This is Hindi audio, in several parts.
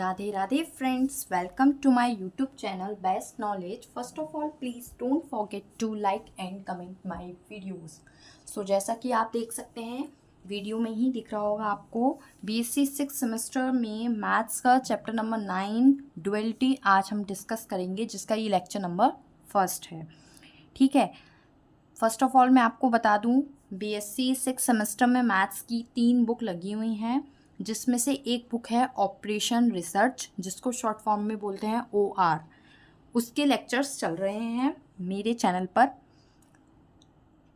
Radhe Radhe friends, welcome to my YouTube channel best knowledge. First of all please don't forget to like and comment my videos. So जैसा कि आप देख सकते हैं, वीडियो में ही दिख रहा होगा आपको, बीएससी 6 सेमेस्टर में मैथ्स का चैप्टर नंबर 9 डुअलिटी आज हम डिस्कस करेंगे, जिसका ये लेक्चर नंबर फर्स्ट है। ठीक है, फर्स्ट ऑफ ऑल मैं आपको बता दूं, बीएससी 6 सेमेस्टर में मैथ्स की 3 बुक लगी हुई हैं, जिसमें से एक बुक है ऑपरेशन रिसर्च, जिसको शॉर्ट फॉर्म में बोलते हैं OR। उसके लेक्चर्स चल रहे हैं मेरे चैनल पर,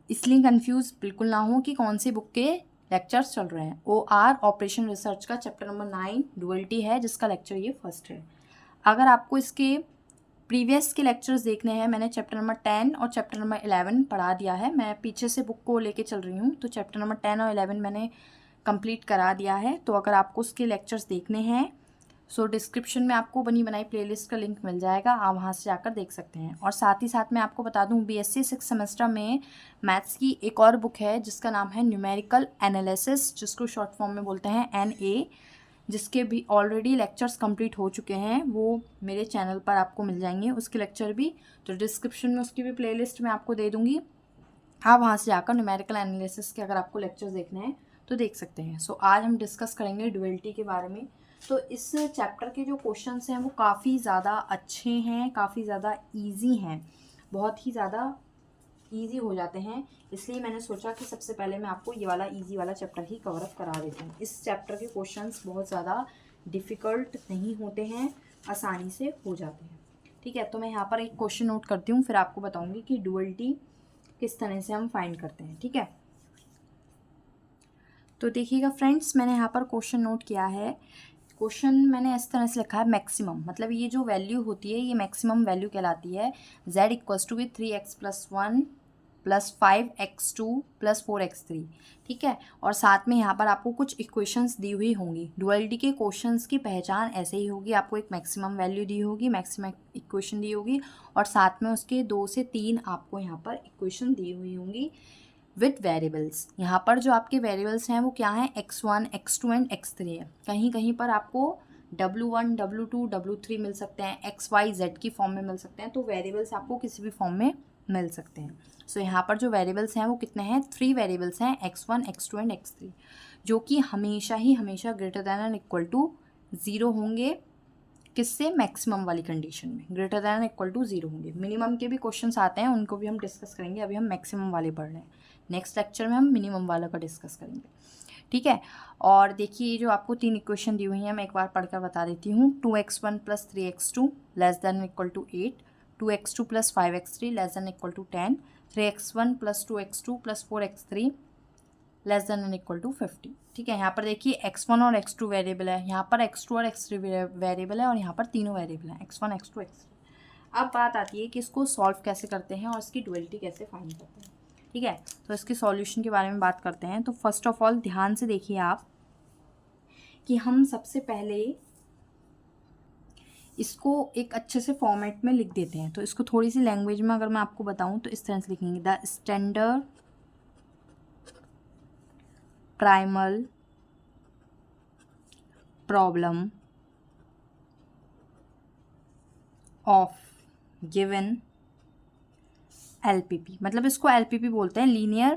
इसलिए कंफ्यूज बिल्कुल ना हो कि कौन सी बुक के लेक्चर्स चल रहे हैं। OR ऑपरेशन रिसर्च का चैप्टर नंबर 9 डुअलिटी है, जिसका लेक्चर ये फर्स्ट है। अगर आपको इसके प्रीवियस के लेक्चर्स देखने हैं, मैंने चैप्टर नंबर 10 और चैप्टर नंबर 11 पढ़ा दिया है। मैं पीछे से बुक को लेके चल रही हूँ, तो चैप्टर नंबर 10 और 11 मैंने कंप्लीट करा दिया है। तो अगर आपको उसके लेक्चर्स देखने हैं, सो डिस्क्रिप्शन में आपको बनी बनाई प्लेलिस्ट का लिंक मिल जाएगा, आप वहाँ से जाकर देख सकते हैं। और साथ ही साथ मैं आपको बता दूँ, बीएससी 6 सेमेस्टर में मैथ्स की एक और बुक है, जिसका नाम है न्यूमेरिकल एनालिसिस, जिसको शॉर्ट फॉर्म में बोलते हैं NA, जिसके भी ऑलरेडी लेक्चर्स कंप्लीट हो चुके हैं। वो मेरे चैनल पर आपको मिल जाएंगे उसके लेक्चर भी, तो डिस्क्रिप्शन में उसकी भी प्लेलिस्ट मैं आपको दे दूँगी, आप वहाँ से जाकर न्यूमेरिकल एनालिसिस के अगर आपको लेक्चर्स देखने हैं तो देख सकते हैं। सो आज हम डिस्कस करेंगे डुअलिटी के बारे में। तो इस चैप्टर के जो क्वेश्चंस हैं वो काफ़ी ज़्यादा अच्छे हैं, काफ़ी ज़्यादा इजी हैं, बहुत ही ज़्यादा इजी हो जाते हैं। इसलिए मैंने सोचा कि सबसे पहले मैं आपको ये वाला इजी वाला चैप्टर ही कवर अप करा देती हूँ। इस चैप्टर के क्वेश्चंस बहुत ज़्यादा डिफ़िकल्ट नहीं होते हैं, आसानी से हो जाते हैं। ठीक है, तो मैं यहाँ पर एक क्वेश्चन नोट करती हूँ, फिर आपको बताऊँगी कि डुअलिटी किस तरह से हम फाइंड करते हैं। ठीक है, तो देखिएगा फ्रेंड्स, मैंने यहाँ पर क्वेश्चन नोट किया है। क्वेश्चन मैंने इस तरह से लिखा है, मैक्सिमम, मतलब ये जो वैल्यू होती है ये मैक्सिमम वैल्यू कहलाती है। z equals to with 3x + 1 + 5x2 + 4x3। ठीक है, और साथ में यहाँ पर आपको कुछ इक्वेशंस दी हुई होंगी। डुअलिटी के क्वेश्चंस की पहचान ऐसे ही होगी, आपको एक मैक्सिमम वैल्यू दी होगी, मैक्सिमम इक्वेशन दी होगी, और साथ में उसके 2 से 3 आपको यहाँ पर इक्वेशन दी हुई होंगी विथ वेरिएबल्स। यहाँ पर जो आपके वेरिएबल्स हैं वो क्या हैं, x1, x2 एंड x3 है। कहीं कहीं पर आपको W1, W2, W3 मिल सकते हैं, XYZ की फॉर्म में मिल सकते हैं। तो वेरिएबल्स आपको किसी भी फॉर्म में मिल सकते हैं। सो यहाँ पर जो वेरिएबल्स हैं वो कितने हैं, 3 वेरिएबल्स हैं, x1, x2 एंड x3, जो कि हमेशा greater than and equal to 0 होंगे। किससे, मैक्सिमम वाली कंडीशन में ग्रेटर दैन इक्वल टू 0 होंगे। मिनिमम के भी क्वेश्चंस आते हैं, उनको भी हम डिस्कस करेंगे। अभी हम मैक्सिमम वाले पढ़ रहे हैं, नेक्स्ट लेक्चर में हम मिनिमम वाला का डिस्कस करेंगे। ठीक है, और देखिए जो आपको 3 इक्वेशन दी हुई हैं, मैं एक बार पढ़कर बता देती हूँ। 2x1 + 3x2 <= 8, 2x2 + 5x3 <= 10, 3x1 + 2x2 + 4x3 <= 50। ठीक है, यहाँ पर देखिए x1 और x2 वेरिएबल है, यहाँ पर x2 और x3 वेरिएबल है, और यहाँ पर तीनों वेरिएबल हैं, x1, x2, x3। अब बात आती है कि इसको सॉल्व कैसे करते हैं और इसकी डुअलिटी कैसे फाइंड करते हैं। ठीक है, तो इसके सॉल्यूशन के बारे में बात करते हैं। तो फर्स्ट ऑफ ऑल ध्यान से देखिए आप कि हम सबसे पहले इसको एक अच्छे से फॉर्मेट में लिख देते हैं। तो इसको थोड़ी सी लैंग्वेज में अगर मैं आपको बताऊं तो इस तरह से लिखेंगे, the standard primal problem of given LPP, मतलब इसको LPP बोलते हैं, लीनियर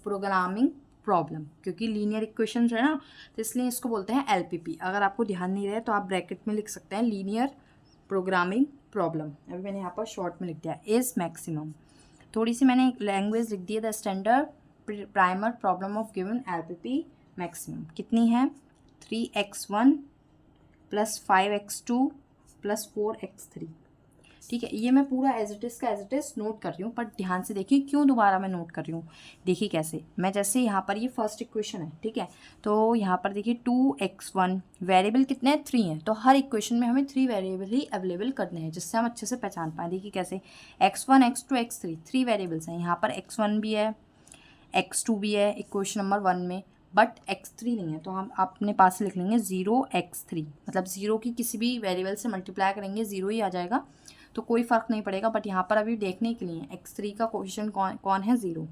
प्रोग्रामिंग प्रॉब्लम, क्योंकि लीनियर इक्वेशंस है ना, तो इसलिए इसको बोलते हैं LPP। अगर आपको ध्यान नहीं रहे तो आप ब्रैकेट में लिख सकते हैं लीनियर प्रोग्रामिंग प्रॉब्लम। अभी मैंने यहाँ पर शॉर्ट में लिख दिया इज मैक्सिमम। थोड़ी सी मैंने लैंग्वेज लिख दी है, the standard primer problem of given LPP maximum कितनी है, 3x1 + 5x2 + 4x3। ठीक है, ये मैं पूरा एज इट इज़ नोट कर रही हूँ, पर ध्यान से देखिए क्यों दोबारा मैं नोट कर रही हूँ। देखिए कैसे, मैं जैसे यहाँ पर ये फर्स्ट इक्वेशन है, ठीक है, तो यहाँ पर देखिए 2x1 वेरिएबल कितने हैं, 3 हैं, तो हर इक्वेशन में हमें 3 वेरिएबल ही अवेलेबल करने हैं, जिससे हम अच्छे से पहचान पाएँ। देखिए कैसे, x1, x2, x3 3 वेरिएबल्स हैं, यहाँ पर x1 भी है, x2 भी है इक्वेशन नंबर 1 में, बट x3 नहीं है, तो हम अपने पास से लिख लेंगे 0x3, मतलब 0 की किसी भी वेरिएबल से मल्टीप्लाई करेंगे 0 ही आ जाएगा, तो कोई फ़र्क नहीं पड़ेगा। बट यहाँ पर अभी देखने के लिए x3 का कोफिशिएंट कौन है, 0।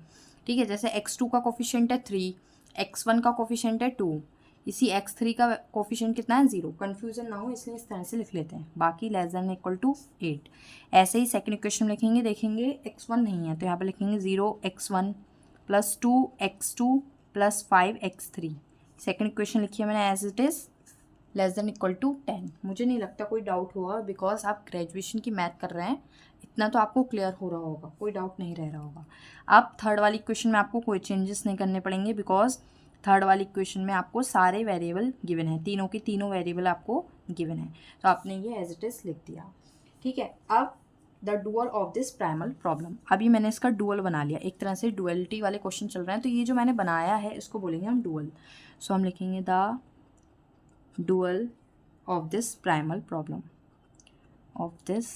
ठीक है, जैसे x2 का कोफिशिएंट है 3, x1 का कोफिशिएंट है 2, इसी x3 का कोफिशिएंट कितना है 0, कन्फ्यूजन ना हो इसलिए इस तरह से लिख लेते हैं, बाकी लेस देन इक्वल टू 8। ऐसे ही सेकंड इक्वेशन लिखेंगे, देखेंगे x1 नहीं है तो यहाँ पे लिखेंगे 0x1 + 2x2 + 5x3। Second equation लिखिए मैंने as it is, less than equal to 10। मुझे नहीं लगता कोई डाउट होगा, बिकॉज आप ग्रेजुएशन की मैथ कर रहे हैं, इतना तो आपको क्लियर हो रहा होगा, कोई डाउट नहीं रह रहा होगा। अब थर्ड वाली इक्वेशन में आपको कोई चेंजेस नहीं करने पड़ेंगे, बिकॉज थर्ड वाली इक्वेशन में आपको सारे वेरिएबल गिवन है, तीनों के तीनों वेरिएबल आपको गिवन है, तो आपने ये एज इट इज़ लिख दिया। ठीक है, अब the dual of this primal problem, अभी मैंने इसका डुअल बना लिया, एक तरह से डुअलिटी वाले क्वेश्चन चल रहे हैं, तो ये जो मैंने बनाया है इसको बोलेंगे हम डुअल। सो हम लिखेंगे the dual of this primal problem, of this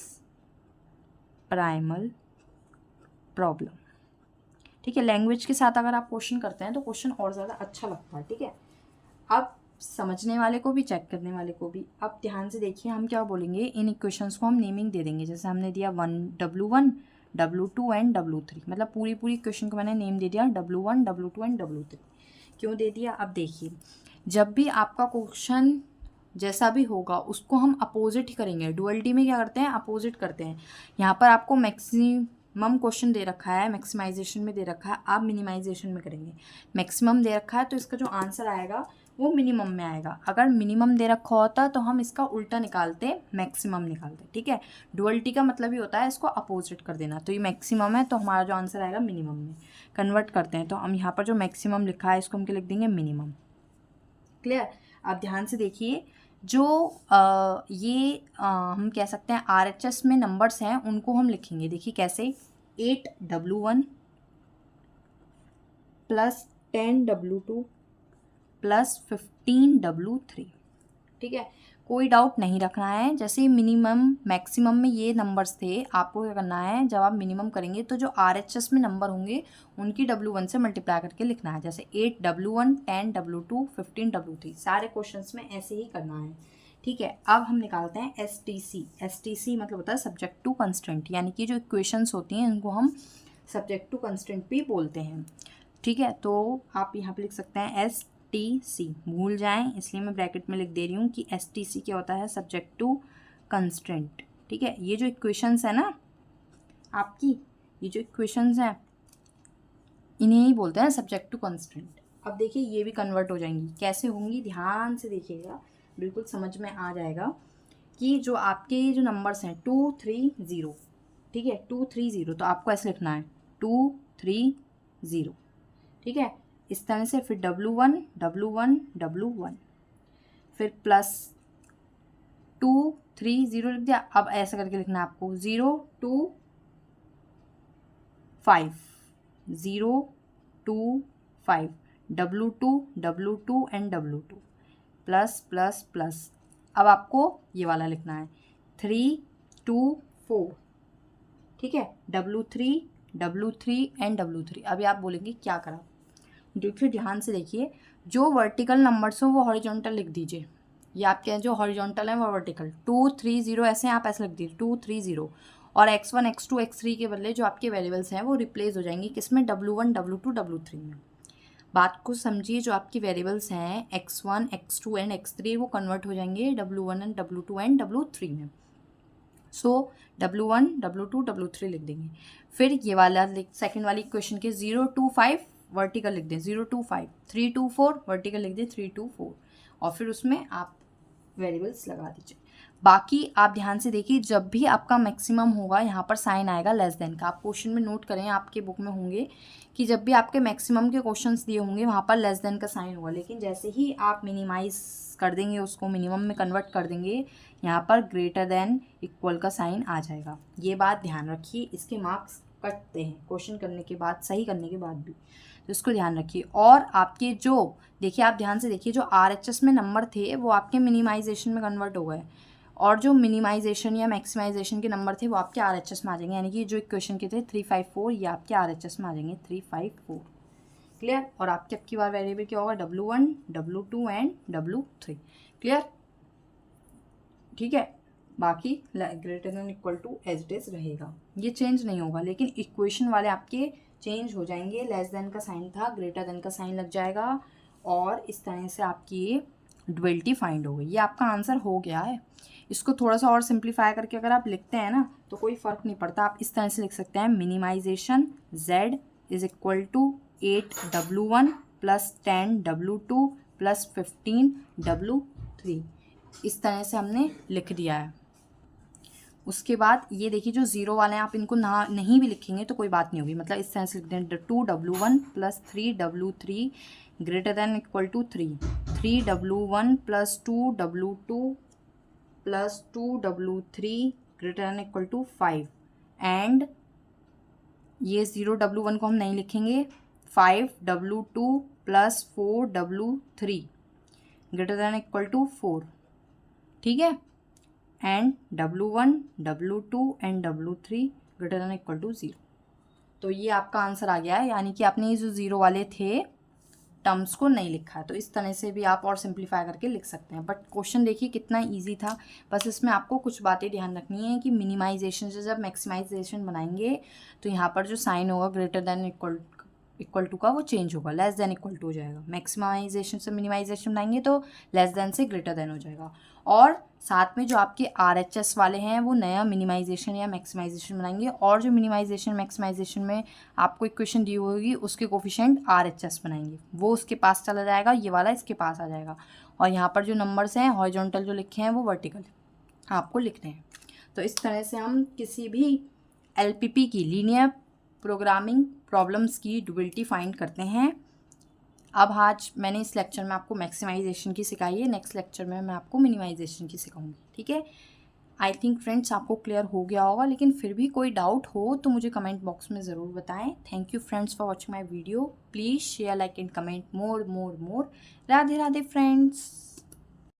primal problem. ठीक है, लैंग्वेज के साथ अगर आप क्वेश्चन करते हैं तो क्वेश्चन और ज़्यादा अच्छा लगता है। ठीक है, अब समझने वाले को भी चेक करने वाले को भी, अब ध्यान से देखिए हम क्या बोलेंगे, इन इक्वेशंस को हम नेमिंग दे देंगे, जैसे हमने दिया W1 W2 एंड W3, मतलब पूरी इक्वेशन को मैंने नेम दे दिया W1 W2 एंड W3। क्यों दे दिया, अब देखिए जब भी आपका क्वेश्चन जैसा भी होगा उसको हम अपोजिट ही करेंगे। डुअलिटी में क्या करते हैं, अपोजिट करते हैं। यहाँ पर आपको मैक्सिमम क्वेश्चन दे रखा है, मैक्सिमाइजेशन में दे रखा है, आप मिनिमाइजेशन में करेंगे। मैक्सिमम दे रखा है तो इसका जो आंसर आएगा वो मिनिमम में आएगा, अगर मिनिमम दे रखा होता तो हम इसका उल्टा निकालते, मैक्सिमम निकालते। ठीक है, डुअलिटी का मतलब ही होता है इसको अपोजिट कर देना, तो ये मैक्सिमम है तो हमारा जो आंसर आएगा मिनिमम में कन्वर्ट करते हैं, तो हम यहाँ पर जो मैक्सिमम लिखा है इसको हम क्या लिख देंगे, मिनिमम। क्लियर, आप ध्यान से देखिए, जो हम कह सकते हैं RHS में नंबर्स हैं उनको हम लिखेंगे, देखिए कैसे, 8W1 + 10W2 + 15W3। ठीक है, कोई डाउट नहीं रखना है। जैसे मिनिमम मैक्सिमम में ये नंबर्स थे, आपको क्या करना है, जब आप मिनिमम करेंगे तो जो RHS में नंबर होंगे उनकी W1 से मल्टीप्लाई करके लिखना है, जैसे 8W1 10W2 15W3, सारे क्वेश्चंस में ऐसे ही करना है। ठीक है, अब हम निकालते हैं STC। STC मतलब होता है सब्जेक्ट टू कंस्ट्रेंट, यानी कि जो इक्वेशंस होती हैं उनको हम सब्जेक्ट टू कंस्ट्रेंट भी बोलते हैं। ठीक है, तो आप यहाँ पे लिख सकते हैं STC, भूल जाएं इसलिए मैं ब्रैकेट में लिख दे रही हूँ कि STC क्या होता है, सब्जेक्ट टू कंस्ट्रेंट। ठीक है, ये जो इक्वेशंस है ना आपकी, ये जो इक्वेशंस हैं इन्हें ही बोलते हैं सब्जेक्ट टू कंस्ट्रेंट। अब देखिए ये भी कन्वर्ट हो जाएंगी, कैसे होंगी ध्यान से देखिएगा, बिल्कुल समझ में आ जाएगा कि जो आपके ये जो नंबर्स हैं 230, ठीक है 230, तो आपको ऐसे लिखना है 230। ठीक है, इस तरह से, फिर W1 W1 W1, फिर प्लस 230 लिख दिया। अब ऐसा करके लिखना है आपको 0 2 5 0 2 5 W2 W2 and W2 plus plus plus. अब आपको ये वाला लिखना है 3 2 4। ठीक है, W3 W3 एंड W3। अभी आप बोलेंगे क्या करा, देखिए ध्यान से देखिए, जो वर्टिकल नंबर्स हो वो हॉरिजॉन्टल लिख दीजिए, ये आपके जो हॉरिजॉन्टल हैं वो वर्टिकल, 230 ऐसे आप ऐसे लिख दीजिए 230, और x1 x2 x3 के बदले जो आपके वेरिएबल्स हैं वो रिप्लेस हो जाएंगी किसमें, W1 W2 W3 में। बात को समझिए, जो आपकी वेरिएबल्स हैं x1 x2 एंड x3 वो कन्वर्ट हो जाएंगे W1 and W2 and W3 में। सो W1 W2 W3 लिख देंगे। फिर ये वाला सेकेंड वाली इक्वेशन के 0 2 5 वर्टिकल लिख दें 0 2 5, 3 2 4 वर्टिकल लिख दें 3 2 4, और फिर उसमें आप वेरिएबल्स लगा दीजिए। बाकी आप ध्यान से देखिए, जब भी आपका मैक्सिमम होगा यहाँ पर साइन आएगा लेस देन का। आप क्वेश्चन में नोट करें, आपके बुक में होंगे कि जब भी आपके मैक्सिमम के क्वेश्चंस दिए होंगे वहाँ पर लेस देन का साइन होगा, लेकिन जैसे ही आप मिनिमाइज कर देंगे, उसको मिनिमम में कन्वर्ट कर देंगे, यहाँ पर ग्रेटर देन इक्वल का साइन आ जाएगा। ये बात ध्यान रखिए, इसके मार्क्स कटते हैं क्वेश्चन करने के बाद, सही करने के बाद भी, तो इसको ध्यान रखिए। और आपके जो देखिए, आप ध्यान से देखिए, जो RHS में नंबर थे वो आपके मिनिमाइजेशन में कन्वर्ट हो गए, और जो मिनिमाइजेशन या मैक्सिमाइजेशन के नंबर थे वो आपके RHS में आ जाएंगे, यानी कि जो इक्वेशन के थे 354 ये आपके RHS में आ जाएंगे 354। क्लियर, और आपके अब की बार वेरिएबल क्या होगा, W1 W2 and W3। Clear, ठीक है, बाकी greater than equal to as it is रहेगा, ये चेंज नहीं होगा, लेकिन इक्वेशन वाले आपके चेंज हो जाएंगे। लेस देन का साइन था, ग्रेटर देन का साइन लग जाएगा, और इस तरह से आपकी ये ड्यूअलिटी फाइंड हो गई। ये आपका आंसर हो गया है। इसको थोड़ा सा और सिंप्लीफाई करके अगर आप लिखते हैं ना तो कोई फ़र्क नहीं पड़ता, आप इस तरह से लिख सकते हैं minimisation z is equal to 8w1 plus 10w2 plus 15w3। इस तरह से हमने लिख दिया है। उसके बाद ये देखिए जो ज़ीरो वाले हैं आप इनको ना नहीं भी लिखेंगे तो कोई बात नहीं होगी, मतलब इस तरह से लिख दें 2w1 plus 3w3 greater than equal to 3, 3w1 plus 2w2 plus 2w3 greater than equal to 5 and ये 0w1 को हम नहीं लिखेंगे, 5w2 plus 4w3 greater than equal to 4, ठीक है, and w1 w2 and w3 greater than equal to 0। तो ये आपका आंसर आ गया है, यानी कि आपने ये जो ज़ीरो वाले थे टर्म्स को नहीं लिखा है। तो इस तरह से भी आप और सिंप्लीफाई करके लिख सकते हैं। बट क्वेश्चन देखिए कितना इजी था। बस इसमें आपको कुछ बातें ध्यान रखनी है कि मिनिमाइजेशन से जब मैक्सिमाइजेशन बनाएंगे तो यहाँ पर जो साइन होगा ग्रेटर देन इक्वल टू का वो चेंज होगा, लेस देन इक्वल टू हो जाएगा। मैक्सिमाइजेशन से मिनिमाइजेशन बनाएंगे तो लेस देन से ग्रेटर देन हो जाएगा। और साथ में जो आपके RHS वाले हैं वो नया मिनिमाइजेशन या मैक्सिमाइजेशन बनाएंगे, और जो मिनिमाइजेशन मैक्सिमाइजेशन में आपको इक्वेशन दी होगी उसके कोफिशिएंट RHS बनाएंगे, वो उसके पास चला जाएगा, ये वाला इसके पास आ जाएगा। और यहाँ पर जो नंबर्स हैं हॉरिजॉन्टल जो लिखे हैं वो वर्टिकल आपको लिखने हैं। तो इस तरह से हम किसी भी LPP की लीनियर प्रोग्रामिंग प्रॉब्लम्स की ड्यूअलिटी फाइंड करते हैं। अब आज मैंने इस लेक्चर में आपको मैक्सिमाइजेशन की सिखाई है, नेक्स्ट लेक्चर में मैं आपको मिनिमाइजेशन की सिखाऊंगी, ठीक है। आई थिंक फ्रेंड्स आपको क्लियर हो गया होगा, लेकिन फिर भी कोई डाउट हो तो मुझे कमेंट बॉक्स में ज़रूर बताएं। Thank you friends for watching my video. Please share, like and comment more. Radhe Radhe friends.